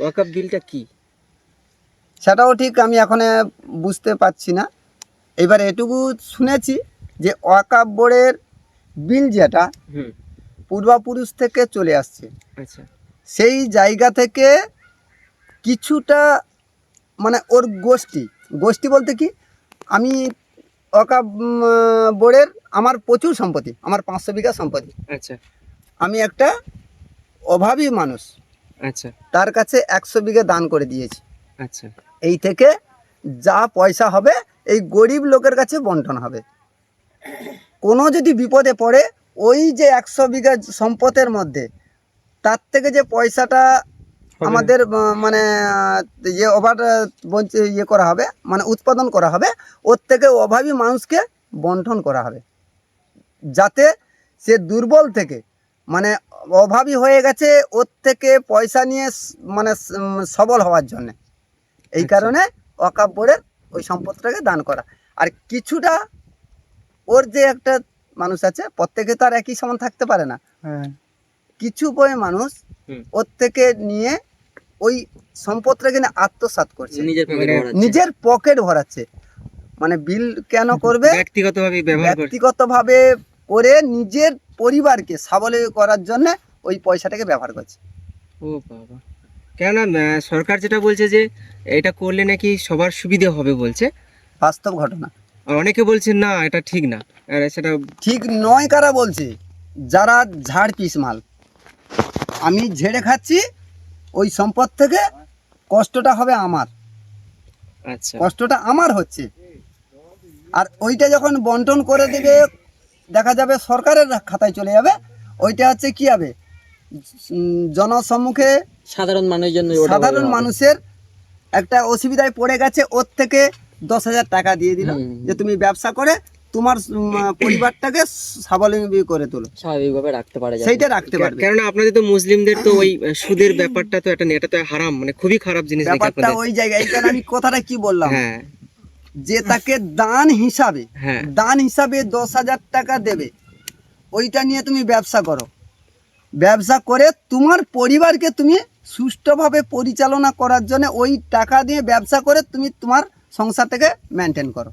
ওয়াকফ বিলটা কি? সেটাও ঠিক আমি এখন বুঝতে পারছি না। এবার এটুকু শুনেছি যে ওয়াকফ বোর্ডের বিল যেটা হুম। পূর্বপুরুষ থেকে চলে আসছে, আচ্ছা। সেই জায়গা থেকে কিছুটা মানে ওর গোষ্ঠী বলতে কি, আমি ওয়াকফ বোর্ডের আমার প্রচুর সম্পত্তি, আমার 500 বিঘা সম্পত্তি। আচ্ছা আমি একটা অভাবী মানুষ, আচ্ছা তার কাছে 100 বিঘা দান করে দিয়েছি। আচ্ছা এই থেকে যা পয়সা হবে এই গরিব লোকের কাছে বন্টন হবে। কোনো যদি বিপদে পড়ে ওই যে 100 বিঘা সম্পদের মধ্যে তার থেকে যে পয়সাটা আমাদের মানে ইয়ে ওভার ইয়ে করা হবে, মানে উৎপাদন করা হবে, ওর থেকে অভাবী মানুষকে বন্টন করা হবে, যাতে সে দুর্বল থেকে মানে অভাবী হয়ে গেছে ওর থেকে পয়সা নিয়ে মানে সবল হওয়ার জন্য। এই কারণে ওয়াকফ বোর্ডের ওই সম্পদটাকে দান করা। আর কিছুটা ওর যে একটা মানুষ আছে, প্রত্যেকে তো আর একই সমান থাকতে পারে না, কিছু মানুষ ওর থেকে নিয়ে ওই সম্পদটাকে নিয়ে আত্মসাৎ করছে, নিজের পকেট ভরাচ্ছে। মানে বিল কেন করবে? ব্যক্তিগতভাবে করে নিজের পরিবারকে স্বাবলম্বী করার জন্য ওই পয়সাটাকে ব্যবহার করছে। ও বাবা, কেননা সরকার যেটা বলছে যে এটা করলে নাকি সবার সুবিধা হবে বলছে, বাস্তব ঘটনা। আর অনেকে বলছেন না এটা ঠিক না, আর সেটা ঠিক নয় কারা বলছে? যারা ঝাড় পিস মাল। আমি ঝেড়ে খাচ্ছি, ওই সম্পদ থেকে কষ্টটা হবে আমার, আচ্ছা কষ্টটা আমার হচ্ছে। আর ওইটা যখন বন্টন করে দেবে, দেখা যাবে সরকারের খাতায় চলে যাবে। ওইটা হচ্ছে কি হবে, জনসম্মুখে সাধারণ মানুষের জন্য, সাধারণ মানুষের একটা অসুবিধায় পড়ে গেছে, ওর থেকে 10,000 টাকা দিয়ে দিল যে তুমি ব্যবসা করে তোমার পরিবারটাকে স্বাবলম্বী করে তোলো, স্বাভাবিকভাবে রাখতে পারে, সেইটা রাখতে পারবে। কারণ আপনাদের তো মুসলিমদের তো ওই সুদের ব্যাপারটা তো এটা তো হারাম, মানে খুবই খারাপ জিনিস নাকি ব্যাপারটা আপনাদের? ওই জায়গায়। এই কারণে আমি কথাটা কি বললাম, হ্যাঁ যে তাকে দান হিসাবে হ্যাঁ 10,000 টাকা দেবে, ওইটা নিয়ে তুমি ব্যবসা করো, ব্যবসা করে তোমার পরিবারকে তুমি সুষ্ঠুভাবে পরিচালনা করার জন্য ওই টাকা দিয়ে ব্যবসা করে তুমি তোমার সংসারটাকে মেনটেন করো।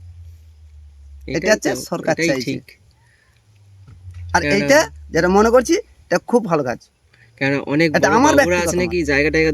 এটা হচ্ছে সরকার চাইছে। আর এইটা যেটা মনে করছি এটা খুব ভালো কাজ। কেন অনেক এটা আমার বড় আছে নাকি জায়গা